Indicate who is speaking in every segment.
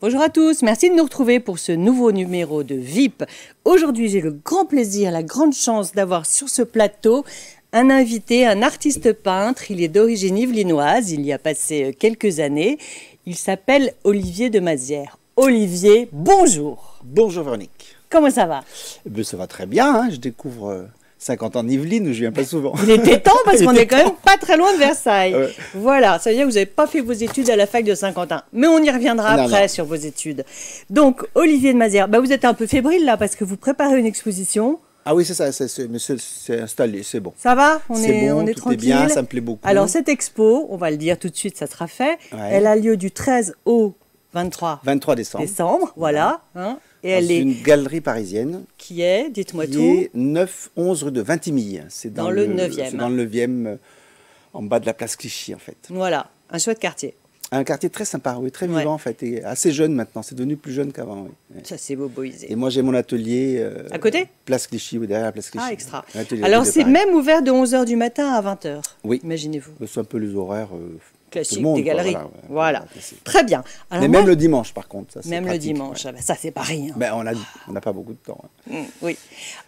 Speaker 1: Bonjour à tous, merci de nous retrouver pour ce nouveau numéro de VIP. Aujourd'hui, j'ai le grand plaisir, la grande chance d'avoir sur ce plateau un invité, un artiste peintre. Il est d'origine yvelinoise, il y a passé quelques années. Il s'appelle Olivier de Mazières. Olivier, bonjour.
Speaker 2: Bonjour Véronique.
Speaker 1: Comment ça va?
Speaker 2: Ça va très bien, hein. Je découvre 50 ans de Yvelines où je viens pas souvent.
Speaker 1: Il était temps parce qu'on est quand même pas très loin de Versailles.
Speaker 2: Ouais.
Speaker 1: Voilà, ça veut dire que vous n'avez pas fait vos études à la fac de Saint-Quentin. Mais on y reviendra après sur vos études. Donc, Olivier de Mazières, vous êtes un peu fébrile là parce que vous préparez une exposition.
Speaker 2: Ah oui, c'est ça, monsieur c'est installé, c'est bon.
Speaker 1: Ça va?
Speaker 2: On est
Speaker 1: tranquille.
Speaker 2: Est bien, ça me plaît beaucoup.
Speaker 1: Alors, cette expo, on va le dire tout de suite, ça sera fait.
Speaker 2: Ouais.
Speaker 1: Elle a lieu du 13 au 23
Speaker 2: décembre.
Speaker 1: Voilà. Hein. Et
Speaker 2: c'est une galerie parisienne.
Speaker 1: Qui est, dites-moi tout.
Speaker 2: Qui est 9-11 rue de Vintimille. C'est dans le
Speaker 1: 9e.
Speaker 2: C'est dans le 9e, en bas de la place Clichy, en fait.
Speaker 1: Voilà, un chouette quartier.
Speaker 2: Un quartier très sympa, oui, très vivant, en fait, et assez jeune maintenant. C'est devenu plus jeune qu'avant, oui.
Speaker 1: Ça, c'est boboisé.
Speaker 2: Et moi, j'ai mon atelier...
Speaker 1: à côté?
Speaker 2: Place Clichy, oui, derrière la place Clichy.
Speaker 1: Ah, extra.
Speaker 2: Alors,
Speaker 1: c'est même ouvert de 11h du matin à 20h.
Speaker 2: Oui.
Speaker 1: Imaginez-vous.
Speaker 2: C'est un peu les horaires...
Speaker 1: classique
Speaker 2: monde,
Speaker 1: des galeries.
Speaker 2: Voilà.
Speaker 1: Très bien.
Speaker 2: Alors mais même le dimanche, par contre. Ça,
Speaker 1: même
Speaker 2: pratique,
Speaker 1: le dimanche, ça c'est pas rien.
Speaker 2: On n'a pas beaucoup de temps. Hein.
Speaker 1: Oui.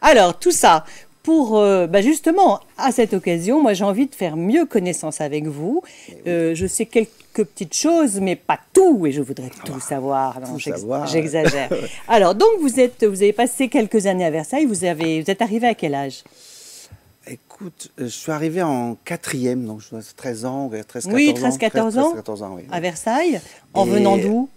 Speaker 1: Alors, tout ça, pour justement, à cette occasion, moi j'ai envie de faire mieux connaissance avec vous. Je sais quelques petites choses, mais pas tout, et je voudrais tout savoir. Non, j'exagère. Alors, donc, vous avez passé quelques années à Versailles. Vous êtes arrivé à quel âge?
Speaker 2: Écoute, je suis arrivé en 4e, donc je dois 13 ans, 13-14 ans.
Speaker 1: Oui, 13-14 ans, oui. À Versailles, en venant d'où?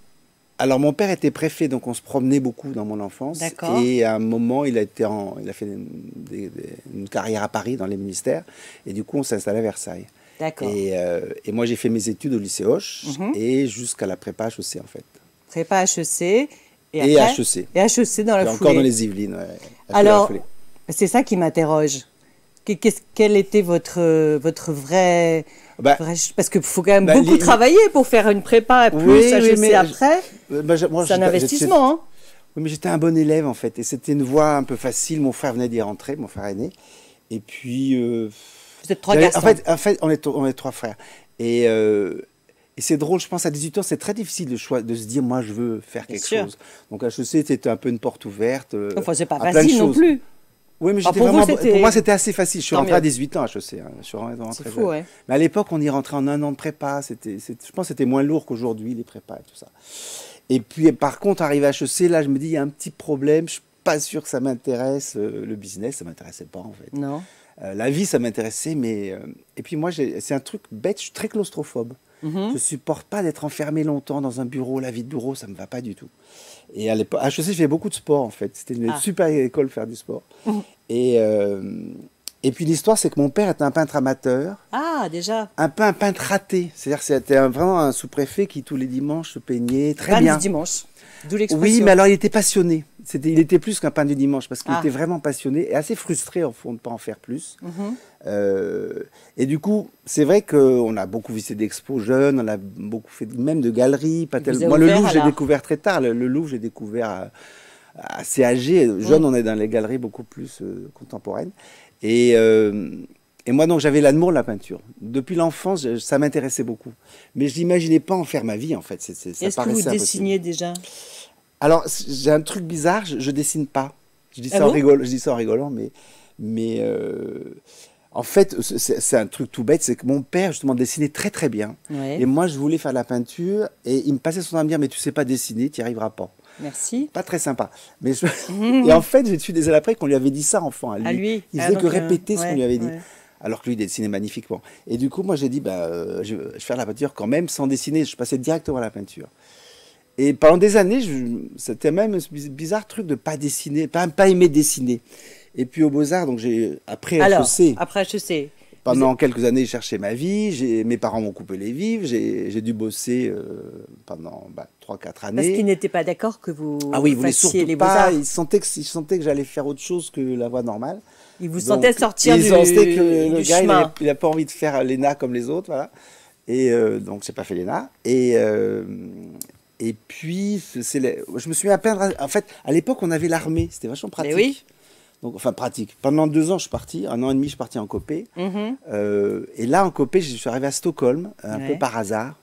Speaker 2: Alors, mon père était préfet, donc on se promenait beaucoup dans mon enfance.
Speaker 1: D'accord.
Speaker 2: Et à un moment, il a fait une carrière à Paris, dans les ministères. Et du coup, on s'est installé à Versailles.
Speaker 1: D'accord.
Speaker 2: Et moi, j'ai fait mes études au lycée Hoche, et jusqu'à la prépa HEC, en fait.
Speaker 1: Prépa HEC.
Speaker 2: Et après, HEC.
Speaker 1: Et HEC dans la foulée.
Speaker 2: Encore dans les Yvelines, ouais.
Speaker 1: Alors, c'est ça qui m'interroge. Quel était votre vrai... parce qu'il faut quand même beaucoup travailler pour faire une prépa plus HEC après. C'est un investissement. Hein.
Speaker 2: Oui, mais j'étais un bon élève en fait. Et c'était une voie un peu facile. Mon frère venait d'y rentrer, mon frère aîné. Et puis...
Speaker 1: Vous êtes 3 garçons.
Speaker 2: En fait on est 3 frères. Et c'est drôle, je pense, à 18 ans, c'est très difficile de se dire, moi, je veux faire quelque chose. Donc HEC, c'était un peu une porte ouverte.
Speaker 1: Enfin, c'est pas facile non plus.
Speaker 2: Oui, mais pour moi, c'était assez facile. Je suis rentré à 18 ans à HEC. Hein. Je suis rentré
Speaker 1: fou, ouais.
Speaker 2: Mais à l'époque, on y rentrait en 1 an de prépa. Je pense que c'était moins lourd qu'aujourd'hui, les prépas et tout ça. Et puis, par contre, arrivé à HEC, là, je me dis, il y a un petit problème. Je suis pas sûr que ça m'intéresse. Le business, ça m'intéressait pas, en fait.
Speaker 1: Non.
Speaker 2: La vie, ça m'intéressait, mais... Et puis moi, c'est un truc bête, je suis très claustrophobe. Je supporte pas d'être enfermé longtemps dans un bureau. La vie de bureau, ça me va pas du tout. Et à l'époque, à HEC, je faisais beaucoup de sport, en fait. C'était une super école faire du sport. Et puis l'histoire, c'est que mon père était un peintre amateur.
Speaker 1: Ah, déjà.
Speaker 2: Un peu un peintre raté. C'est-à-dire que c'était vraiment un sous-préfet qui, tous les dimanches, se peignait très bien.
Speaker 1: Du dimanche. D'où l'expression.
Speaker 2: Oui, mais alors il était passionné. Il était plus qu'un peintre du dimanche parce qu'il était vraiment passionné et assez frustré, au fond, de ne pas en faire plus. Et du coup, c'est vrai qu'on a beaucoup visité d'expos jeunes, on a beaucoup fait même de galeries. Moi, le Louvre, j'ai découvert très tard. Le Louvre, j'ai découvert assez âgé. Jeune, on est dans les galeries beaucoup plus contemporaines. Et moi, donc, j'avais l'amour de la peinture. Depuis l'enfance, ça m'intéressait beaucoup. Mais je n'imaginais pas en faire ma vie, en fait.
Speaker 1: Est-ce que vous dessiniez déjà?
Speaker 2: Alors, j'ai un truc bizarre, je dessine pas. Je dis ça en rigolant, mais en fait, c'est un truc tout bête, c'est que mon père, justement, dessinait très très bien. Ouais. Et moi, je voulais faire de la peinture, et il me passait son temps à me dire, mais tu sais pas dessiner, tu n'y arriveras pas.
Speaker 1: Merci.
Speaker 2: Pas très sympa. Mais et en fait, j'ai su des années après qu'on lui avait dit ça, enfant, à lui. Il faisait que répéter ce qu'on lui avait dit. Alors que lui, il dessinait magnifiquement. Et du coup, moi, j'ai dit, je vais faire la peinture quand même, sans dessiner. Je passais directement à la peinture. Et pendant des années, c'était même un bizarre truc de pas dessiner, pas aimer dessiner. Et puis au Beaux-Arts, donc après
Speaker 1: HEC.
Speaker 2: Pendant quelques années, j'ai cherché ma vie. Mes parents m'ont coupé les vivres. J'ai dû bosser pendant 3-4 années.
Speaker 1: Parce qu'ils n'étaient pas d'accord que vous
Speaker 2: fassiez
Speaker 1: les Beaux-Arts.
Speaker 2: Ils sentaient que j'allais faire autre chose que la voie normale.
Speaker 1: Ils vous sentaient sortir du
Speaker 2: chemin. Ils sentaient que le gars,
Speaker 1: chemin.
Speaker 2: Il n'a pas envie de faire l'ENA comme les autres. Voilà. Et donc, j'ai pas fait l'ENA. Et puis, je me suis mis à peindre. En fait, à l'époque, on avait l'armée. C'était vachement pratique.
Speaker 1: Oui.
Speaker 2: Donc, enfin, pratique. Pendant 2 ans, je suis parti. 1 an et demi, je suis parti en copé. Et là, en copé, je suis arrivé à Stockholm, un peu par hasard.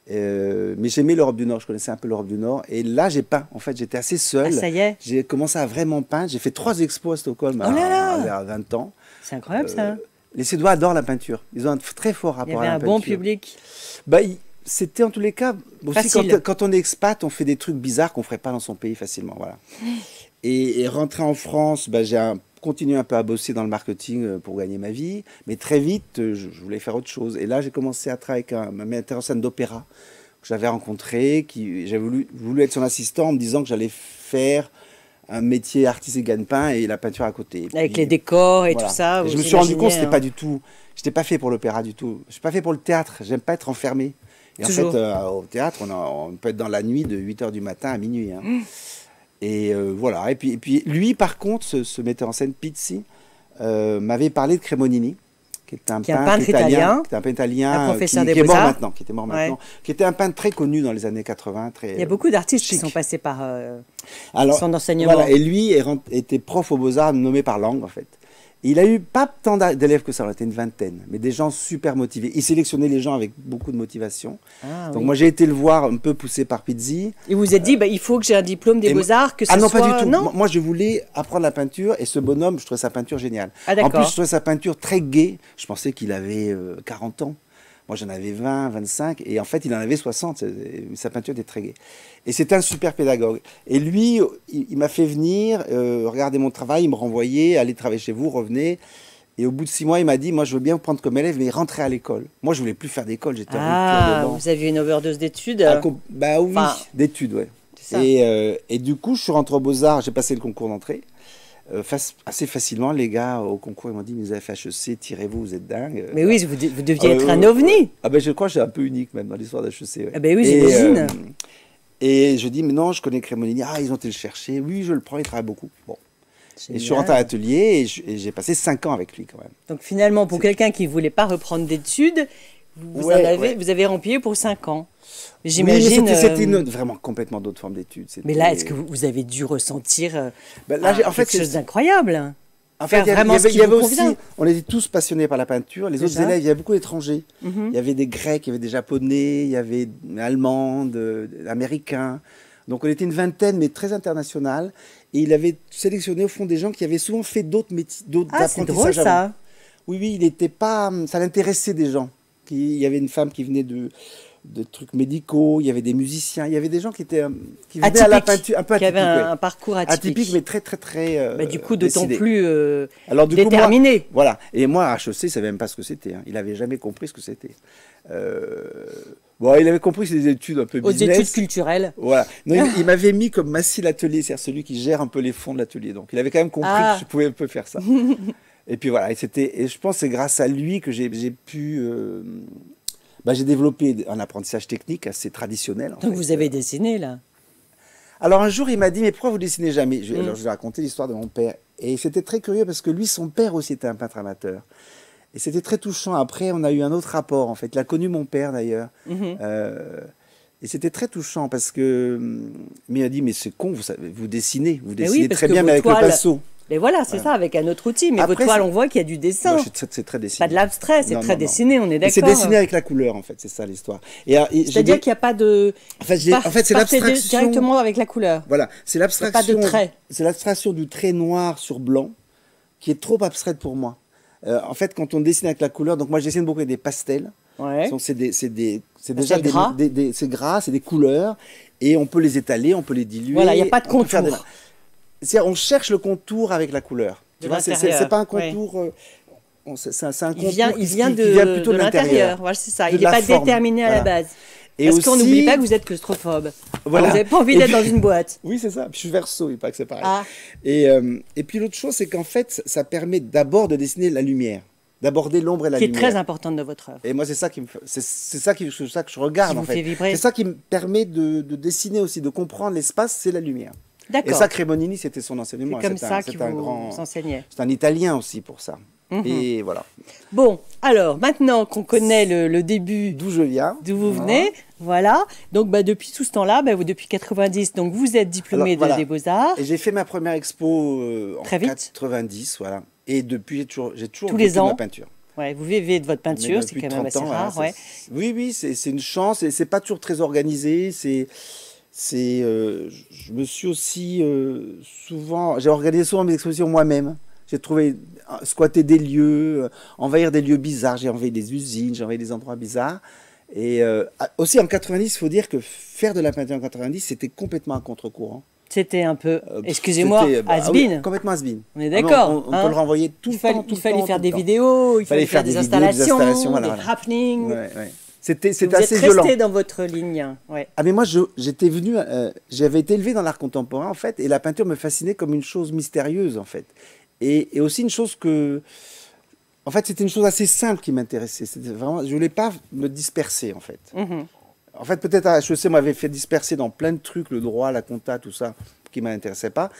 Speaker 2: Mais j'aimais l'Europe du Nord. Je connaissais un peu l'Europe du Nord. Et là, j'ai peint. En fait, j'étais assez seul.
Speaker 1: Ah, ça y est.
Speaker 2: J'ai commencé à vraiment peindre. J'ai fait 3 expos à Stockholm à 20 ans.
Speaker 1: C'est incroyable, ça.
Speaker 2: Les Suédois adorent la peinture. Ils ont un très fort rapport à la peinture.
Speaker 1: Il y avait un bon public.
Speaker 2: Bah, c'était en tous les cas... Aussi, quand on est expat, on fait des trucs bizarres qu'on ne ferait pas dans son pays facilement. Voilà. Et rentrer en France, bah, j'ai continué un peu à bosser dans le marketing pour gagner ma vie. Mais très vite, je voulais faire autre chose. Et là, j'ai commencé à travailler avec un metteur en scène d'opéra que j'avais rencontré. J'avais voulu être son assistant en me disant que j'allais faire un métier artiste et gagne-pain et la peinture à côté.
Speaker 1: Avec les décors et tout ça.
Speaker 2: Et je me suis rendu compte que c'était pas du tout... Je n'étais pas fait pour l'opéra du tout. Je suis pas fait pour le théâtre. J'aime pas être enfermé. Et toujours. En fait, au théâtre, on peut être dans la nuit de 8h du matin à minuit. Hein. Et voilà. Et puis lui, par contre, ce metteur en scène, Pizzi, m'avait parlé de Cremonini, qui est un peintre italien, qui est mort maintenant, qui était un peintre très connu dans les années 80.
Speaker 1: Il y a beaucoup d'artistes qui sont passés par son enseignement.
Speaker 2: Voilà, et lui était prof aux Beaux-Arts, nommé par Lang, en fait. Et il a eu pas tant d'élèves que ça, on était une vingtaine, mais des gens super motivés. Il sélectionnait les gens avec beaucoup de motivation. Donc moi j'ai été le voir un peu poussé par Pizzi.
Speaker 1: Et vous vous êtes dit, il faut que j'ai un diplôme des Beaux-Arts, que ça
Speaker 2: soit...
Speaker 1: pas
Speaker 2: du tout.
Speaker 1: Non,
Speaker 2: moi je voulais apprendre la peinture et ce bonhomme, je trouvais sa peinture géniale.
Speaker 1: En
Speaker 2: plus je trouvais sa peinture très gaie. Je pensais qu'il avait 40 ans. Moi, j'en avais 20, 25, et en fait, il en avait 60. Sa peinture était très gaie. Et c'était un super pédagogue. Et lui, il m'a fait venir, regarder mon travail, il me renvoyait, allez travailler chez vous, revenez. Et au bout de 6 mois, il m'a dit, moi, je veux bien vous prendre comme élève, mais rentrer à l'école. Moi, je voulais plus faire d'école, j'étais en rupture.
Speaker 1: Vous aviez une overdose d'études
Speaker 2: Bah oui, d'études, ouais. Et du coup, je suis rentré aux Beaux-Arts, j'ai passé le concours d'entrée. Assez facilement, les gars au concours ils m'ont dit, vous avez fait HEC, tirez-vous, vous êtes dingue.
Speaker 1: Mais oui, vous deviez être un ovni.
Speaker 2: Je crois que c'est un peu unique même dans l'histoire d'HEC.
Speaker 1: Ouais. Oui, j'imagine.
Speaker 2: Et je dis, mais non, je connais Cremonini. Ils ont été le chercher. Oui, je le prends, il travaille beaucoup. Bon. Et je suis rentré à l'atelier et j'ai passé 5 ans avec lui quand même.
Speaker 1: Donc finalement, pour quelqu'un qui ne voulait pas reprendre d'études, vous avez rempli pour 5 ans. J'imagine.
Speaker 2: Oui, c'était vraiment complètement d'autres formes d'études.
Speaker 1: Mais là, est-ce que vous avez dû ressentir
Speaker 2: en fait,
Speaker 1: quelque chose d'incroyable?
Speaker 2: En fait, il y avait aussi, on était tous passionnés par la peinture. Les autres élèves, il y avait beaucoup d'étrangers. Il y avait des Grecs, il y avait des Japonais, il y avait des Allemands, Américains. Donc on était une vingtaine, mais très internationale. Et il avait sélectionné au fond des gens qui avaient souvent fait d'autres métiers, d'autres apprentissages.
Speaker 1: C'est drôle ça.
Speaker 2: Oui, il n'était pas. Ça l'intéressait des gens. Il y avait une femme qui venait de trucs médicaux, il y avait des musiciens, il y avait des gens qui venaient à la peinture un peu atypique.
Speaker 1: Qui avaient un parcours atypique.
Speaker 2: Mais très, très, très.
Speaker 1: Du coup, d'autant plus
Speaker 2: Alors,
Speaker 1: déterminé.
Speaker 2: Coup, voilà. Et moi, à HEC, je ne savais même pas ce que c'était. Hein. Il n'avait jamais compris ce que c'était. Il avait compris que c'était des études un peu business.
Speaker 1: Aux études culturelles.
Speaker 2: Voilà. Non, il m'avait mis comme Massy l'atelier, c'est-à-dire celui qui gère un peu les fonds de l'atelier. Donc, il avait quand même compris que je pouvais un peu faire ça. Et puis voilà. Et je pense que c'est grâce à lui que j'ai pu... j'ai développé un apprentissage technique assez traditionnel.
Speaker 1: Donc vous avez dessiné là?
Speaker 2: Alors un jour, il m'a dit, mais pourquoi vous dessinez jamais? Alors je lui ai raconté l'histoire de mon père. Et c'était très curieux parce que lui, son père aussi était un peintre amateur. Et c'était très touchant. Après, on a eu un autre rapport en fait. Il a connu mon père d'ailleurs. Et c'était très touchant parce que... Mais il m'a dit, mais c'est con, vous dessinez très bien, mais avec le pinceau.
Speaker 1: Mais voilà, c'est ça, avec un autre outil. Mais votre toile, on voit qu'il y a du dessin.
Speaker 2: C'est très dessiné.
Speaker 1: Pas de l'abstrait, c'est très dessiné, on est d'accord.
Speaker 2: C'est dessiné avec la couleur, en fait, c'est ça l'histoire.
Speaker 1: C'est-à-dire qu'il n'y a pas de...
Speaker 2: En fait, c'est l'abstraction...
Speaker 1: directement avec la couleur.
Speaker 2: Voilà, c'est l'abstraction...
Speaker 1: Pas de trait.
Speaker 2: C'est l'abstraction du trait noir sur blanc qui est trop abstraite pour moi. En fait, quand on dessine avec la couleur, donc moi, je dessine beaucoup avec des pastels.
Speaker 1: Ouais.
Speaker 2: Donc c'est déjà c'est gras, c'est des couleurs, et on peut les étaler, on peut les diluer.
Speaker 1: Voilà, il n'y a pas de contour.
Speaker 2: On cherche le contour avec la couleur. Tu vois, c'est pas un contour. C'est un contour
Speaker 1: il vient
Speaker 2: plutôt
Speaker 1: de l'intérieur. Voilà, c'est ça. Il n'est pas déterminé à la base.
Speaker 2: Et
Speaker 1: parce qu'on n'oublie pas que vous êtes claustrophobe.
Speaker 2: Voilà.
Speaker 1: Vous n'avez pas envie d'être dans une boîte.
Speaker 2: Oui, c'est ça. Je suis verso, il paraît que c'est pareil. Et puis l'autre chose, c'est qu'en fait, ça permet d'abord de dessiner la lumière, d'aborder l'ombre et la lumière.
Speaker 1: Qui est très importante de votre œuvre.
Speaker 2: Et moi, c'est ça que je regarde en fait. C'est ça qui me permet de dessiner aussi, de comprendre l'espace, c'est la lumière. Et ça, Cremonini, c'était son enseignement.
Speaker 1: C'est comme ça qu'il vous enseignait.
Speaker 2: C'est un Italien aussi pour ça. Et voilà.
Speaker 1: Bon, alors, maintenant qu'on connaît le début,
Speaker 2: D'où je viens.
Speaker 1: d'où vous venez, voilà. Donc, depuis tout ce temps-là, depuis 90, donc vous êtes diplômé
Speaker 2: Alors, voilà.
Speaker 1: des Beaux-Arts.
Speaker 2: Et j'ai fait ma première expo en
Speaker 1: Très vite.
Speaker 2: 90, voilà. Et depuis, j'ai toujours
Speaker 1: Tous les
Speaker 2: vécu de
Speaker 1: ans.
Speaker 2: ma peinture.
Speaker 1: Ouais, vous vivez de votre peinture,
Speaker 2: Mais
Speaker 1: c'est
Speaker 2: depuis
Speaker 1: quand même
Speaker 2: 30
Speaker 1: assez
Speaker 2: ans, voilà,
Speaker 1: rare. Ouais.
Speaker 2: oui, oui, c'est une chance. Et c'est pas toujours très organisé. Je me suis aussi j'ai organisé souvent mes expositions moi-même. J'ai trouvé, squatter des lieux, envahir des lieux bizarres. J'ai envahi des usines, j'ai envahi des endroits bizarres. Et aussi en 90, il faut dire que faire de la peinture en 90, c'était complètement à contre-courant.
Speaker 1: C'était un peu, excusez-moi, has-been.
Speaker 2: Oui, complètement has-been.
Speaker 1: On est d'accord.
Speaker 2: On peut le renvoyer tout le temps.
Speaker 1: Il fallait faire des vidéos, il fallait faire des installations,
Speaker 2: voilà,
Speaker 1: des happenings.
Speaker 2: Ouais, ouais. C'était
Speaker 1: Vous
Speaker 2: assez
Speaker 1: êtes
Speaker 2: violent.
Speaker 1: resté dans votre ligne. Ouais.
Speaker 2: Ah mais moi j'avais été élevé dans l'art contemporain en fait, et la peinture me fascinait comme une chose mystérieuse en fait, et aussi une chose en fait c'était une chose assez simple qui m'intéressait. C'était vraiment, je voulais pas me disperser en fait. En fait peut-être à HEC m'avait fait disperser dans plein de trucs, le droit, la compta, tout ça qui m'intéressait pas.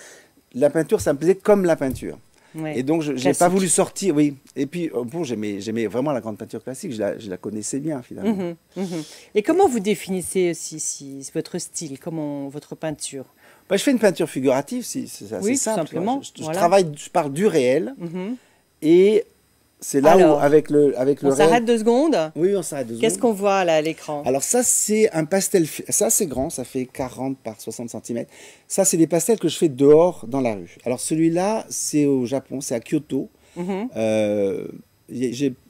Speaker 2: La peinture ça me plaisait comme la peinture.
Speaker 1: Ouais.
Speaker 2: Et donc, je n'ai pas voulu sortir, oui. Et puis, bon, j'aimais vraiment la grande peinture classique, je la connaissais bien, finalement.
Speaker 1: Et comment vous définissez votre style, votre peinture?
Speaker 2: Bah, je fais une peinture figurative, c'est assez
Speaker 1: oui,
Speaker 2: simple.
Speaker 1: Tout simplement.
Speaker 2: Je parle du réel, et c'est là où, avec le
Speaker 1: on s'arrête 2 secondes.
Speaker 2: Oui, on s'arrête 2 secondes.
Speaker 1: Qu'est-ce qu'on voit là à l'écran?
Speaker 2: Alors ça, c'est un pastel, ça c'est grand, ça fait 40 par 60 cm. Ça, c'est des pastels que je fais dehors, dans la rue. Alors celui-là, c'est au Japon, c'est à Kyoto.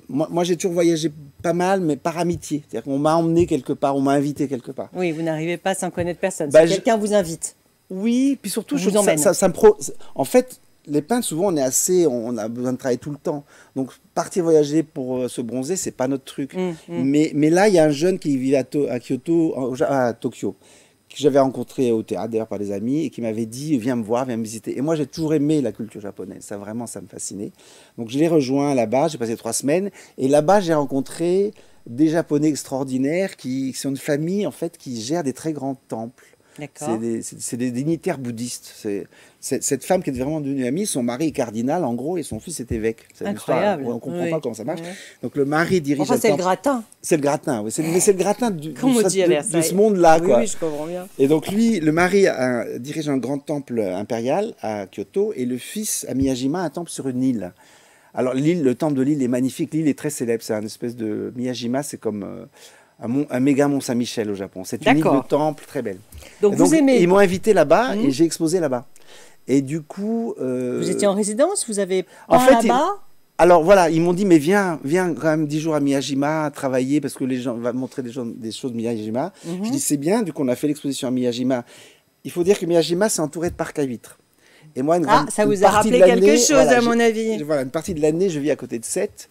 Speaker 2: Moi, j'ai toujours voyagé pas mal, mais par amitié. C'est-à-dire qu'on m'a emmené quelque part, on m'a invité quelque part.
Speaker 1: Oui, vous n'arrivez pas sans connaître personne.
Speaker 2: Bah,
Speaker 1: si quelqu'un vous invite.
Speaker 2: Oui, puis surtout, en fait, les peintres, souvent, on a besoin de travailler tout le temps. Donc, partir voyager pour se bronzer, c'est pas notre truc. Mais là, il y a un jeune qui vit à Kyoto, à Tokyo, que j'avais rencontré au théâtre, d'ailleurs, par des amis, et qui m'avait dit, viens me voir, viens me visiter. Et moi, j'ai toujours aimé la culture japonaise. Ça, vraiment, ça me fascinait. Donc, je l'ai rejoint là-bas, j'ai passé 3 semaines. Et là-bas, j'ai rencontré des Japonais extraordinaires qui sont une famille, en fait, qui gère des très grands temples. C'est des dignitaires bouddhistes. Cette femme qui est vraiment devenue amie, son mari est cardinal en gros et son fils est évêque. C'est
Speaker 1: incroyable.
Speaker 2: On ne comprend pas comment ça marche. Donc le mari dirige.
Speaker 1: Enfin, c'est le gratin.
Speaker 2: C'est le gratin, oui. Mais c'est le gratin de ce monde-là.
Speaker 1: Oui, oui, je comprends bien.
Speaker 2: Et donc lui, le mari dirige un grand temple impérial à Kyoto et le fils à Miyajima un temple sur une île. Alors le temple de l'île est magnifique. L'île est très célèbre. C'est un espèce de Miyajima, c'est comme un méga Mont Saint-Michel au Japon. C'est une île de temple très belle.
Speaker 1: Donc vous aimez.
Speaker 2: Ils m'ont invité là-bas et j'ai exposé là-bas. Et du coup...
Speaker 1: Vous étiez en résidence? Vous avez là-bas?
Speaker 2: Alors voilà, ils m'ont dit, mais viens quand même 10 jours à Miyajima travailler parce que les gens vont montrer des choses de Miyajima. Je dis, c'est bien, du coup on a fait l'exposition à Miyajima. Il faut dire que Miyajima, c'est entouré de parcs à vitres. Et moi,
Speaker 1: ça vous a rappelé quelque chose, à mon avis.
Speaker 2: Voilà, une partie de l'année, je vis à côté de Sète,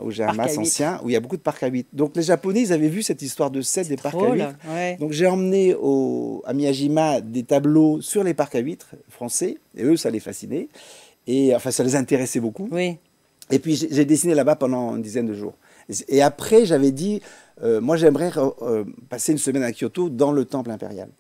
Speaker 2: où j'ai un mas ancien, où il y a beaucoup de parcs à vitres. Donc les Japonais, ils avaient vu cette histoire de Sète, des parcs à vitres.
Speaker 1: Ouais.
Speaker 2: Donc j'ai emmené à Miyajima des tableaux sur les parcs à vitres français, et eux, ça les fascinait. Et enfin, ça les intéressait beaucoup.
Speaker 1: Oui.
Speaker 2: Et puis j'ai dessiné là-bas pendant une dizaine de jours. Et après, j'avais dit, moi j'aimerais passer une semaine à Kyoto dans le temple impérial.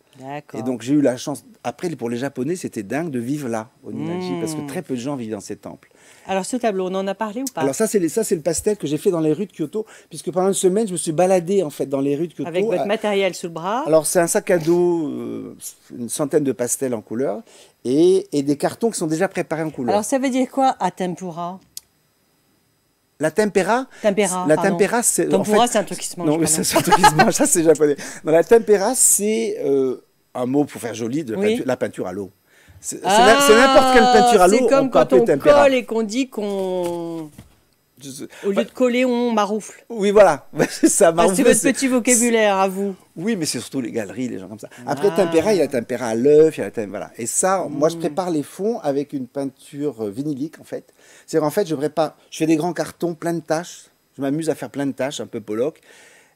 Speaker 2: Et donc j'ai eu la chance, après pour les Japonais c'était dingue de vivre là, au Ninnaji, parce que très peu de gens vivent dans ces temples.
Speaker 1: Alors ce tableau, on en a parlé ou pas?
Speaker 2: Alors ça c'est le pastel que j'ai fait dans les rues de Kyoto, puisque pendant une semaine je me suis baladé en fait dans les rues de Kyoto.
Speaker 1: Avec votre matériel sous le bras?
Speaker 2: Alors c'est un sac à dos, une centaine de pastels en couleur, et des cartons qui sont déjà préparés en couleur.
Speaker 1: Alors ça veut dire quoi à tempura?
Speaker 2: La tempera, c'est...
Speaker 1: Tempura, c'est un truc qui se mange.
Speaker 2: Non, mais c'est un truc qui se mange, ça c'est japonais. Non, la tempera, c'est un mot pour faire joli de la peinture à l'eau. C'est n'importe quelle peinture à l'eau.
Speaker 1: C'est comme quand on colle et qu'on dit qu'on... Au lieu de coller, on maroufle.
Speaker 2: Oui, voilà. C'est ça,
Speaker 1: c'est votre petit vocabulaire à vous.
Speaker 2: Oui, mais c'est surtout les galeries, les gens comme ça. Après, tempera, il y a la tempera à l'œuf, voilà. Et ça, moi, je prépare les fonds avec une peinture vinylique, en fait. C'est-à-dire, en fait, je fais des grands cartons, plein de taches. Je m'amuse à faire plein de taches, un peu Pollock.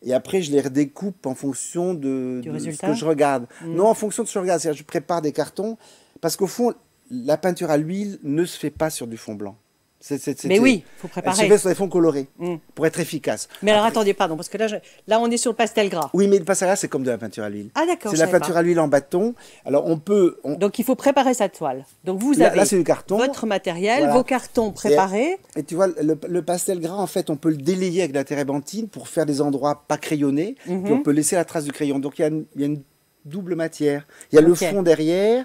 Speaker 2: Et après, je les redécoupe en fonction de ce que je regarde. Non, en fonction de ce que je regarde. C'est-à-dire, je prépare des cartons. Parce qu'au fond, la peinture à l'huile ne se fait pas sur du fond blanc.
Speaker 1: Mais oui, il faut préparer.
Speaker 2: Elle se fait sur des fonds colorés pour être efficace.
Speaker 1: Mais alors attendez, pardon, parce que là on est sur le pastel gras.
Speaker 2: Oui, mais le pastel gras, c'est comme de la peinture à l'huile.
Speaker 1: Ah d'accord.
Speaker 2: C'est de la peinture à l'huile en bâton. Alors on peut.
Speaker 1: Donc il faut préparer sa toile. Donc vous avez
Speaker 2: là, c'est du carton.
Speaker 1: Votre matériel,
Speaker 2: Voilà.
Speaker 1: vos cartons préparés.
Speaker 2: Et tu vois, le pastel gras, en fait, on peut le délayer avec de la térébenthine pour faire des endroits pas crayonnés. Puis on peut laisser la trace du crayon. Donc il y a une double matière. Il y a le fond derrière,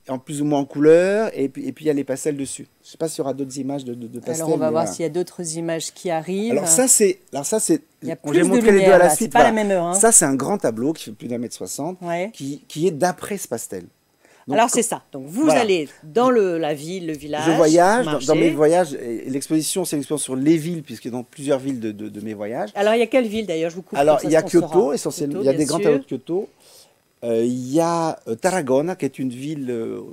Speaker 2: en plus ou moins en couleur, et puis il y a les pastels dessus. Je ne sais pas s'il y aura d'autres images de pastels.
Speaker 1: Alors on va voir s'il y a d'autres images qui arrivent.
Speaker 2: Alors ça c'est,
Speaker 1: il y a plus
Speaker 2: j'ai
Speaker 1: de
Speaker 2: montré les deux à
Speaker 1: lumière,
Speaker 2: la
Speaker 1: là,
Speaker 2: suite.
Speaker 1: c'est pas la même heure. Hein.
Speaker 2: Ça c'est un grand tableau qui fait plus d'1,60 m,
Speaker 1: Ouais.
Speaker 2: qui est d'après ce pastel. Donc,
Speaker 1: alors c'est ça. Donc vous allez dans la ville, le village.
Speaker 2: Je voyage dans mes
Speaker 1: marcher.
Speaker 2: voyages. Et l'exposition, c'est une exposition sur les villes, puisqu'il y a dans plusieurs villes de mes voyages.
Speaker 1: Alors il y a quelle ville d'ailleurs? Je vous coupe.
Speaker 2: Alors
Speaker 1: comme
Speaker 2: il y a
Speaker 1: ça, on
Speaker 2: Kyoto
Speaker 1: saura.
Speaker 2: essentiellement.
Speaker 1: Kyoto,
Speaker 2: Il y a
Speaker 1: bien
Speaker 2: des grands
Speaker 1: sûr.
Speaker 2: tableaux de Kyoto. Il y a Tarragone, qui est une ville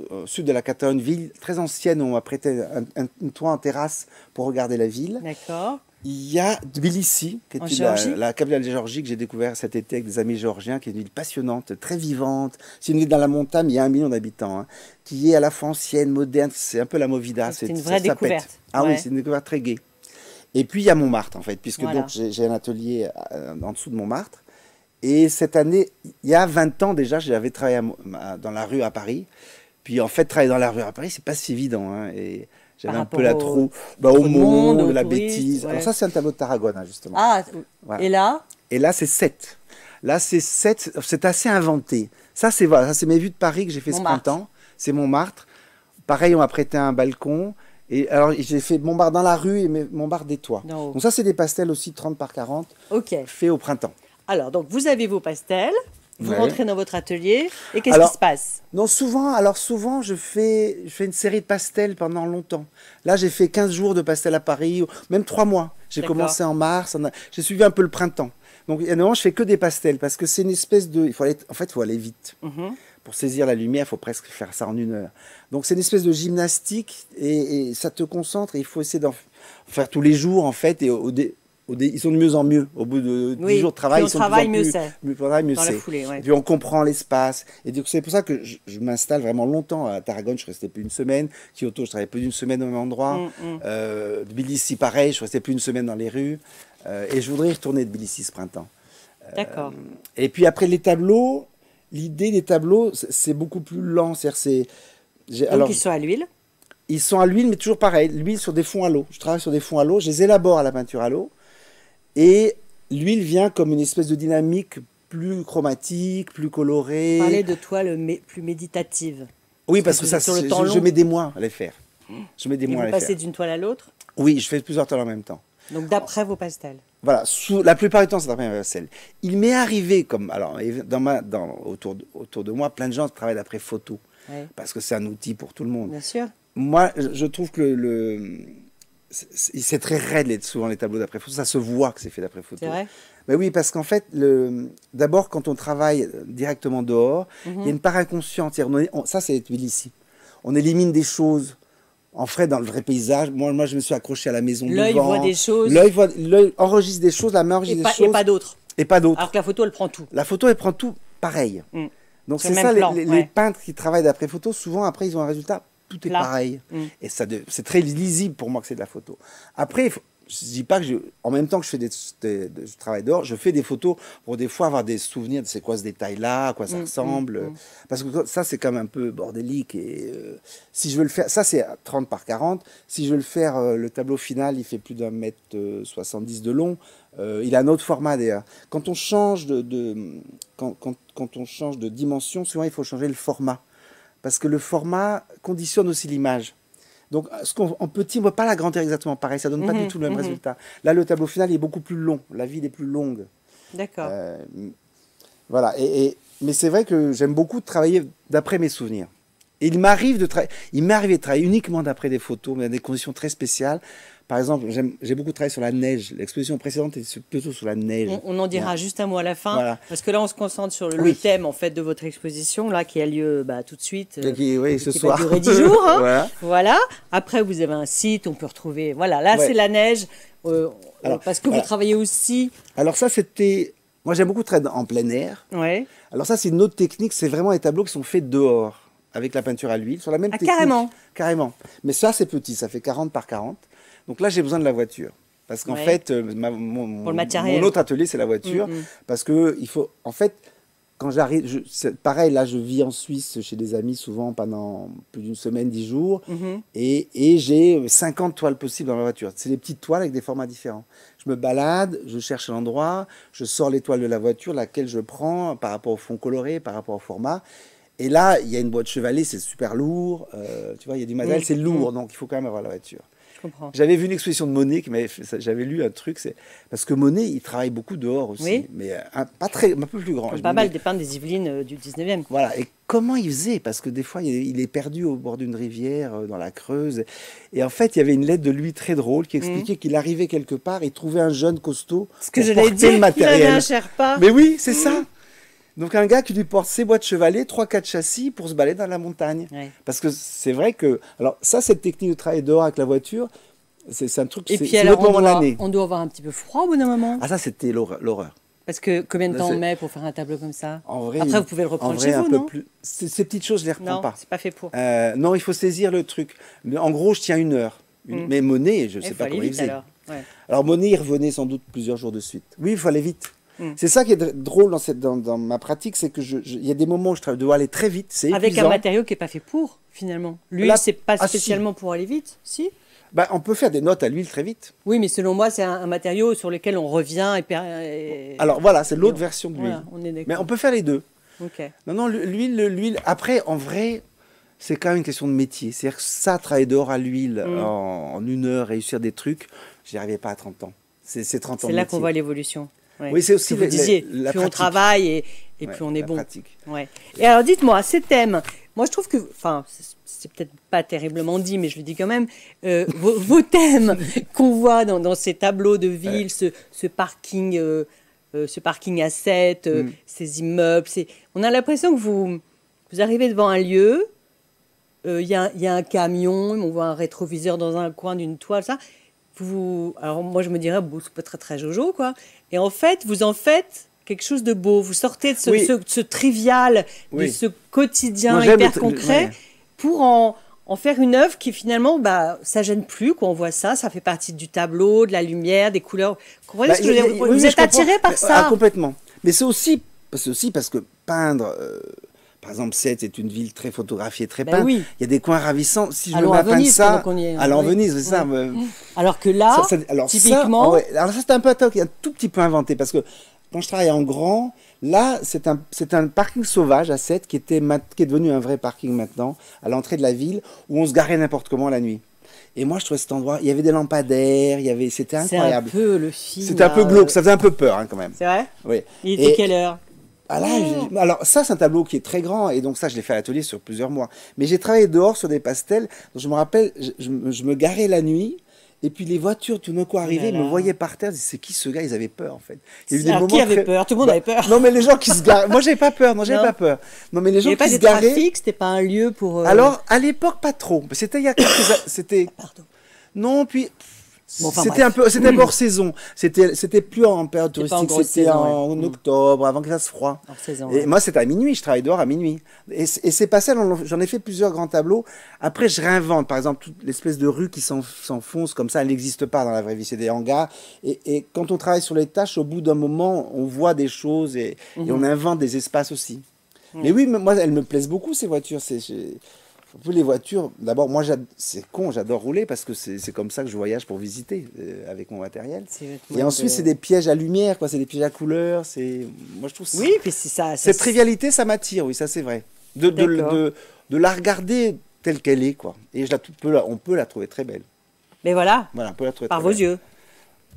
Speaker 2: au sud de la Catalogne, ville très ancienne où on m'a prêté un toit en terrasse pour regarder la ville.
Speaker 1: D'accord.
Speaker 2: Il y a Tbilissi, qui
Speaker 1: En
Speaker 2: est
Speaker 1: Géorgie.
Speaker 2: la capitale de Géorgie, que j'ai découvert cet été avec des amis géorgiens, qui est une ville passionnante, très vivante. C'est une ville dans la montagne, il y a 1 million d'habitants, hein, qui est à la fois ancienne, moderne, c'est un peu la Movida.
Speaker 1: C'est une vraie
Speaker 2: ça pète.
Speaker 1: découverte.
Speaker 2: Ah
Speaker 1: Ouais.
Speaker 2: oui, c'est une découverte très gaie. Et puis il y a Montmartre, en fait, puisque
Speaker 1: Voilà.
Speaker 2: donc j'ai un atelier en dessous de Montmartre. Et cette année, il y a 20 ans déjà, j'avais travaillé dans la rue à Paris. Puis en fait, travailler dans la rue à Paris, c'est pas si évident. Hein, et j'avais
Speaker 1: Par
Speaker 2: un peu la
Speaker 1: rapport
Speaker 2: trouille
Speaker 1: au
Speaker 2: au monde,
Speaker 1: aux
Speaker 2: la
Speaker 1: touristes,
Speaker 2: bêtise.
Speaker 1: ouais.
Speaker 2: Alors ça, c'est un tableau de Tarragone, hein, justement.
Speaker 1: Ah,
Speaker 2: Voilà.
Speaker 1: et là?
Speaker 2: Et là, c'est 7. Là, c'est 7. C'est assez inventé. Ça, c'est voilà, ça, c'est mes vues de Paris que j'ai fait
Speaker 1: Montmartre.
Speaker 2: ce printemps. C'est Montmartre. Pareil, on m'a prêté un balcon. Et alors, j'ai fait Montmartre dans la rue et Montmartre des toits.
Speaker 1: Non.
Speaker 2: Donc ça, c'est des pastels aussi 30 par 40,
Speaker 1: Ok.
Speaker 2: faits au printemps.
Speaker 1: Alors, donc vous avez vos pastels, vous
Speaker 2: Ouais.
Speaker 1: rentrez dans votre atelier, et qu'est-ce
Speaker 2: Alors,
Speaker 1: qui se passe?
Speaker 2: Non, souvent, je fais une série de pastels pendant longtemps. Là, j'ai fait 15 jours de pastels à Paris, ou même 3 mois. J'ai
Speaker 1: D'accord.
Speaker 2: commencé en mars, j'ai suivi un peu le printemps. Donc, il y a un moment, je fais que des pastels, parce que c'est une espèce de... En fait, il faut aller vite. Pour saisir la lumière, il faut presque faire ça en 1 heure. Donc, c'est une espèce de gymnastique, et ça te concentre, et il faut essayer d'en faire tous les jours, en fait, et ils sont de mieux en mieux. Au bout de 10 jours de travail,
Speaker 1: plus on
Speaker 2: ils sont
Speaker 1: travaille,
Speaker 2: de plus en
Speaker 1: mieux
Speaker 2: plus...
Speaker 1: c'est.
Speaker 2: Plus on travaille, mieux
Speaker 1: Dans la
Speaker 2: c'est.
Speaker 1: foulée, ouais.
Speaker 2: Et puis on comprend l'espace. Et donc c'est pour ça que je m'installe vraiment longtemps à Tarragone. Je restais plus d'une semaine. Kyoto, je travaillais plus d'une semaine au même endroit. Tbilissi, pareil, je restais plus d'une semaine dans les rues. Et je voudrais y retourner à Tbilissi ce printemps.
Speaker 1: D'accord.
Speaker 2: Et puis après les tableaux, l'idée des tableaux, c'est beaucoup plus lent.
Speaker 1: Donc ils sont à l'huile.
Speaker 2: Ils sont à l'huile, mais toujours pareil. L'huile sur des fonds à l'eau. Je travaille sur des fonds à l'eau. Je les élabore à la peinture à l'eau. Et l'huile vient comme une espèce de dynamique plus chromatique, plus colorée.
Speaker 1: Parler de toile plus méditative.
Speaker 2: Oui, parce que
Speaker 1: que
Speaker 2: ça,
Speaker 1: sur le temps long.
Speaker 2: je mets des mois à les faire. Je mets des
Speaker 1: Et
Speaker 2: mois à
Speaker 1: vous
Speaker 2: les
Speaker 1: passez
Speaker 2: faire.
Speaker 1: d'une toile à l'autre.
Speaker 2: Oui, je fais plusieurs toiles en même temps.
Speaker 1: Donc d'après vos pastels.
Speaker 2: Voilà, la plupart du temps, c'est d'après ma vaisselle. Il m'est arrivé, autour de moi, plein de gens travaillent d'après photo.
Speaker 1: Ouais.
Speaker 2: Parce que c'est un outil pour tout le monde.
Speaker 1: Bien sûr.
Speaker 2: Moi, je trouve que c'est très raide souvent les tableaux d'après photo. Ça se voit que c'est fait d'après photo.
Speaker 1: C'est vrai.
Speaker 2: Mais oui, parce qu'en fait, d'abord, quand on travaille directement dehors, il y a une part inconsciente. Ça, c'est Tbilissi. On élimine des choses en vrai dans le vrai paysage. Moi, je me suis accroché à la maison devant.
Speaker 1: L'œil voit des choses.
Speaker 2: L'œil enregistre des choses, la main enregistre des choses.
Speaker 1: Et pas d'autres.
Speaker 2: Et pas d'autres.
Speaker 1: Alors que la photo, elle prend tout.
Speaker 2: La photo, elle prend tout pareil. Donc
Speaker 1: Sur
Speaker 2: c'est
Speaker 1: le
Speaker 2: ça,
Speaker 1: même plan,
Speaker 2: les
Speaker 1: ouais.
Speaker 2: peintres qui travaillent d'après photo, souvent après, ils ont un résultat, tout est
Speaker 1: Plat.
Speaker 2: pareil. Et c'est très lisible pour moi que c'est de la photo. Après, je dis pas que en même temps que je fais je travaille dehors, je fais des photos pour des fois avoir des souvenirs de c'est quoi ce détail-là, à quoi ça ressemble. Parce que ça, c'est quand même un peu bordélique. Et si je veux le faire, ça c'est 30 par 40. Si je veux le faire, le tableau final, il fait plus d'1,70 m de long. Il a un autre format d'ailleurs. Quand on change quand on change de dimension, souvent il faut changer le format. Parce que le format conditionne aussi l'image. Donc, en petit, on ne voit pas la grandeur exactement pareil. Ça ne donne pas du tout le même résultat. Là, le tableau final il est beaucoup plus long. La ville est plus longue.
Speaker 1: D'accord.
Speaker 2: Voilà. Mais c'est vrai que j'aime beaucoup travailler d'après mes souvenirs. Et il m'arrive de travailler uniquement d'après des photos, mais dans des conditions très spéciales. Par exemple, j'ai beaucoup travaillé sur la neige. L'exposition précédente était plutôt sur la neige.
Speaker 1: On en dira juste un mot à la fin,
Speaker 2: Voilà.
Speaker 1: parce que là, on se concentre sur le
Speaker 2: Oui.
Speaker 1: thème en fait de votre exposition, là, qui a lieu tout de suite.
Speaker 2: Oui, ce
Speaker 1: qui
Speaker 2: soir.
Speaker 1: va durer 10 jours. Hein.
Speaker 2: Voilà.
Speaker 1: Voilà. Après, vous avez un site, on peut retrouver. Voilà, là,
Speaker 2: Ouais.
Speaker 1: c'est la neige,
Speaker 2: Alors,
Speaker 1: parce que
Speaker 2: voilà.
Speaker 1: vous travaillez aussi.
Speaker 2: Alors ça, moi, j'aime beaucoup travailler en plein air.
Speaker 1: Ouais.
Speaker 2: Alors ça, c'est une autre technique. C'est vraiment les tableaux qui sont faits dehors, avec la peinture à l'huile, sur la même technique.
Speaker 1: Carrément.
Speaker 2: Carrément. Mais ça, c'est petit, ça fait 40 par 40. Donc là, j'ai besoin de la voiture. Parce qu'en fait, mon autre atelier, c'est la voiture. Parce que il faut, en fait, quand j'arrive, pareil, là, je vis en Suisse chez des amis souvent pendant plus d'une semaine, 10 jours. Et j'ai 50 toiles possibles dans la voiture. C'est des petites toiles avec des formats différents. Je me balade, je cherche l'endroit, je sors les toiles de la voiture, laquelle je prends par rapport au fond coloré, par rapport au format. Et là, il y a une boîte chevalet, c'est super lourd. Tu vois, il y a du matériel, c'est lourd, donc il faut quand même avoir la voiture. J'avais vu une exposition de Monet, j'avais lu un truc, parce que Monet, il travaille beaucoup dehors aussi, mais un peu plus grand.
Speaker 1: Pas mal des peintres des Yvelines du 19e.
Speaker 2: Voilà, et comment il faisait? Parce que des fois, il est perdu au bord d'une rivière, dans la Creuse. Et en fait, il y avait une lettre de lui très drôle qui expliquait qu'il arrivait quelque part, il trouvait un jeune costaud pour porter le matériel.
Speaker 1: Il avait un Sherpa.
Speaker 2: Mais oui, c'est ça. Donc un gars qui lui porte ses boîtes chevalet, 3-4 châssis pour se balader dans la montagne. Parce que c'est vrai que... Alors ça, cette technique de travailler dehors avec la voiture, c'est un truc...
Speaker 1: Et puis alors, on doit avoir un petit peu froid au bout d'un moment.
Speaker 2: Ah ça, c'était l'horreur.
Speaker 1: Parce que combien de temps on met pour faire un tableau comme ça?
Speaker 2: En vrai,
Speaker 1: après, vous pouvez le reprendre chez vous, non?
Speaker 2: Ces petites choses, je ne les reprends pas.
Speaker 1: Non, c'est pas fait pour.
Speaker 2: Non, il faut saisir le truc. En gros, je tiens 1 heure. Mais Monet, je ne sais pas comment il faisait. Alors Monet, il revenait sans doute plusieurs jours de suite. Oui, il faut aller vite. C'est ça qui est drôle dans ma pratique, c'est que il y a des moments où je dois aller très vite, c'est épuisant.
Speaker 1: Avec un matériau qui n'est pas fait pour, finalement. L'huile, c'est pas spécialement pour aller vite, si?
Speaker 2: On peut faire des notes à l'huile très vite.
Speaker 1: Oui, mais selon moi, c'est un matériau sur lequel on revient.
Speaker 2: Alors voilà, c'est l'autre version de l'huile.
Speaker 1: Voilà,
Speaker 2: mais on peut faire les deux.
Speaker 1: Okay.
Speaker 2: Non, l'huile, après, en vrai, c'est quand même une question de métier. C'est-à-dire que ça, travailler dehors à l'huile en 1 heure, réussir des trucs, j'y arrivais pas à 30 ans. C'est 30 ans de métier.
Speaker 1: C'est là qu'on voit l'évolution. Ouais.
Speaker 2: Oui, c'est aussi
Speaker 1: vous disiez,
Speaker 2: la
Speaker 1: plus
Speaker 2: pratique.
Speaker 1: On travaille et plus on est bon.
Speaker 2: Pratique.
Speaker 1: Ouais. Et alors dites-moi, ces thèmes, moi je trouve que, enfin, c'est peut-être pas terriblement dit, mais je le dis quand même, vos thèmes qu'on voit dans ces tableaux de ville, ce parking à 7, ces immeubles, on a l'impression que vous arrivez devant un lieu, il y a un camion, on voit un rétroviseur dans un coin d'une toile, ça. Alors moi je me dirais, c'est pas très très jojo quoi. Et en fait, vous en faites quelque chose de beau. Vous sortez de ce trivial, de ce quotidien hyper concret pour en faire une œuvre qui finalement, ça gêne plus. Quand on voit ça, ça fait partie du tableau, de la lumière, des couleurs. Vous comprenez ce que je veux dire? Vous êtes attiré par ça.
Speaker 2: Complètement. Mais c'est aussi parce que peindre... Par exemple, Sète est une ville très photographiée, très peinte. Il y a des coins ravissants. Si je me mets à peindre ça, allons à Venise, c'est ça.
Speaker 1: Alors que là, typiquement...
Speaker 2: Alors ça, c'est un peu un tout petit peu inventé, parce que quand je travaille en grand, là, c'est un parking sauvage à Sète qui est devenu un vrai parking maintenant, à l'entrée de la ville, où on se garait n'importe comment la nuit. Et moi, je trouvais cet endroit, il y avait des lampadaires, c'était incroyable.
Speaker 1: C'est un peu le film.
Speaker 2: C'était un peu glauque, ça faisait un peu peur quand même.
Speaker 1: C'est vrai?
Speaker 2: Oui.
Speaker 1: Il était quelle heure?
Speaker 2: Alors ça, c'est un tableau qui est très grand, et donc ça, je l'ai fait à l'atelier sur plusieurs mois. Mais j'ai travaillé dehors sur des pastels, donc je me rappelle, je me garais la nuit, et puis les voitures, tout d'un coup, arrivaient, ils me voyaient par terre, ils disaient, c'est qui ce gars? Ils avaient peur, en fait.
Speaker 1: Qui avait peur? Tout le monde avait peur.
Speaker 2: Non, mais les gens qui se garaient... Moi, j'avais pas peur, pas peur. Non, mais les gens qui se garaient... Il n'y avait pas de trafic,
Speaker 1: c'était pas un lieu pour...
Speaker 2: Alors, à l'époque, pas trop. C'était il y a quelques...
Speaker 1: Pardon.
Speaker 2: Non, puis... c'était un peu hors saison. C'était plus en période touristique, c'était en octobre, avant qu'il fasse froid. Et moi, c'était à minuit, je travaille dehors à minuit. Et ces pastels, j'en ai fait plusieurs grands tableaux. Après, je réinvente. Par exemple, toute l'espèce de rue qui s'enfonce comme ça, elle n'existe pas dans la vraie vie. C'est des hangars. Et quand on travaille sur les tâches, au bout d'un moment, on voit des choses et on invente des espaces aussi. Mais oui, moi, elles me plaisent beaucoup, ces voitures. Les voitures, d'abord, moi, c'est con, j'adore rouler parce que c'est comme ça que je voyage pour visiter avec mon matériel. Et ensuite, c'est des pièges à lumière, quoi, c'est des pièges à couleurs. Moi, je trouve ça.
Speaker 1: Oui, puis c'est ça.
Speaker 2: Cette trivialité, ça m'attire, oui, ça c'est vrai. De la regarder telle qu'elle est, quoi. Et on peut la trouver très belle.
Speaker 1: Mais voilà.
Speaker 2: On peut la trouver
Speaker 1: par vos yeux.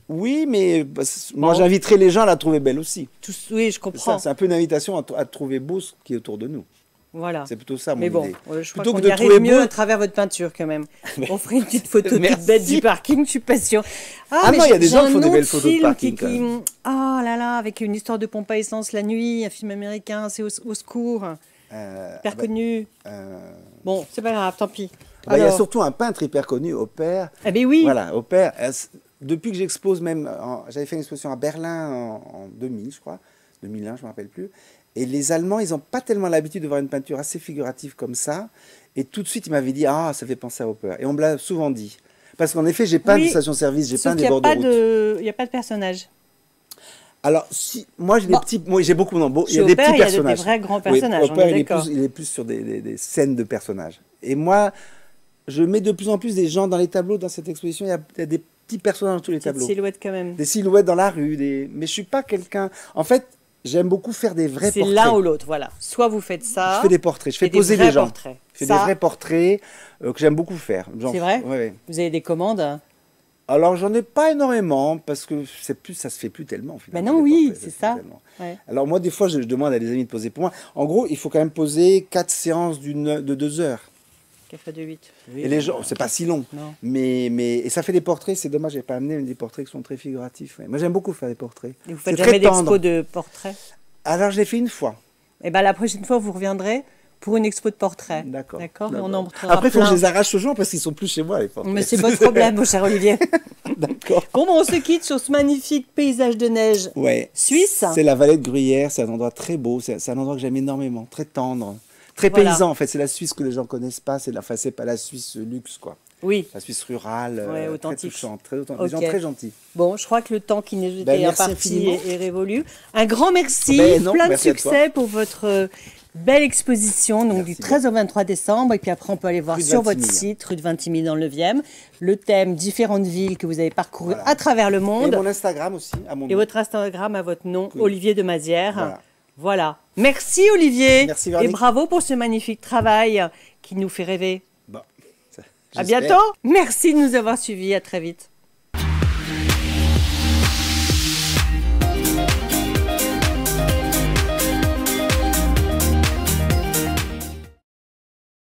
Speaker 2: Oui, mais moi, j'inviterais les gens à la trouver belle aussi.
Speaker 1: Oui, je comprends.
Speaker 2: C'est un peu une invitation à trouver beau ce qui est autour de nous.
Speaker 1: Voilà.
Speaker 2: C'est plutôt ça mon
Speaker 1: idée.
Speaker 2: Mais bon,
Speaker 1: je crois qu'on y arrive mieux à travers votre peinture quand même. On ferait une petite photo toute bête du parking, je suis pas sûre.
Speaker 2: Non, il y a des gens qui font des belles photos de parking.
Speaker 1: Oh là là, avec une histoire de pompe à essence la nuit, un film américain, c'est au secours. Hyper connu. Bon, c'est pas grave, tant pis.
Speaker 2: Il y a surtout un peintre hyper connu, Opère.
Speaker 1: Eh bien oui.
Speaker 2: Voilà, Opère. Depuis que j'expose même, j'avais fait une exposition à Berlin en 2000, je crois, 2001, je ne me rappelle plus. Et les Allemands, ils n'ont pas tellement l'habitude de voir une peinture assez figurative comme ça. Et tout de suite, ils m'avaient dit, ah, ça fait penser à Hopper. Et on me l'a souvent dit. Parce qu'en effet, j'ai peint des stations-service, j'ai peint des bords de route.
Speaker 1: Il n'y a pas de personnage.
Speaker 2: Alors, si, moi, j'ai des petits, moi, j'ai beaucoup, non, il y a
Speaker 1: Hopper,
Speaker 2: des petits personnages.
Speaker 1: Il y a des vrais grands personnages,
Speaker 2: oui, Hopper,
Speaker 1: d'accord.
Speaker 2: il est plus sur des scènes de personnages. Et moi, je mets de plus en plus des gens dans les tableaux, dans cette exposition. Il y a des petits personnages dans tous les tableaux.
Speaker 1: Des silhouettes quand même.
Speaker 2: Des silhouettes dans la rue. Mais je suis pas quelqu'un... En fait, j'aime beaucoup faire des vrais portraits.
Speaker 1: C'est l'un ou l'autre, voilà. Soit vous faites ça...
Speaker 2: Je fais des portraits, je fais poser des gens. Je fais des vrais portraits que j'aime beaucoup faire.
Speaker 1: C'est vrai?
Speaker 2: Ouais.
Speaker 1: Vous avez des commandes?
Speaker 2: Alors, j'en ai pas énormément, parce que ça se fait plus tellement.
Speaker 1: Ben non, oui, c'est ça.
Speaker 2: Ouais. Alors, moi, des fois, je demande à des amis de poser pour moi. En gros, il faut quand même poser 4 séances de 2 heures.
Speaker 1: 4 de 8. Oui,
Speaker 2: et les gens, c'est pas si long.
Speaker 1: Non.
Speaker 2: Et ça fait des portraits, c'est dommage, j'ai pas amené des portraits qui sont très figuratifs. Ouais. Moi, j'aime beaucoup faire des portraits.
Speaker 1: Et vous faites jamais d'expo de portraits?
Speaker 2: Alors, je l'ai fait une fois.
Speaker 1: Et ben la prochaine fois, vous reviendrez pour une expo de portraits.
Speaker 2: D'accord.
Speaker 1: On en
Speaker 2: après, il faut que je les arrache aux gens parce qu'ils sont plus chez moi, les portraits.
Speaker 1: Mais c'est votre problème, mon cher Olivier.
Speaker 2: D'accord.
Speaker 1: Bon, on se quitte sur ce magnifique paysage de neige suisse.
Speaker 2: C'est la vallée de Gruyère, c'est un endroit très beau, c'est un endroit que j'aime énormément, très tendre, très paysan en fait. C'est la Suisse que les gens connaissent pas, c'est pas la Suisse luxe quoi.
Speaker 1: Oui.
Speaker 2: La Suisse rurale,
Speaker 1: authentique.
Speaker 2: Très touchante, des gens très gentils.
Speaker 1: Bon, je crois que le temps qui nous était imparti est révolu. Un grand merci, plein de succès pour votre belle exposition, donc du 13 au 23 décembre. Et puis après, on peut aller voir sur votre site, rue de Vintimille dans le 9e, le thème différentes villes que vous avez parcourues à travers le monde.
Speaker 2: Et mon Instagram aussi, à mon nom.
Speaker 1: Et votre Instagram à votre nom, Olivier de Mazières. Voilà. Merci Olivier.
Speaker 2: Merci Véronique.
Speaker 1: Et bravo pour ce magnifique travail qui nous fait rêver.
Speaker 2: Bon,
Speaker 1: à bientôt. Merci de nous avoir suivis. À très vite.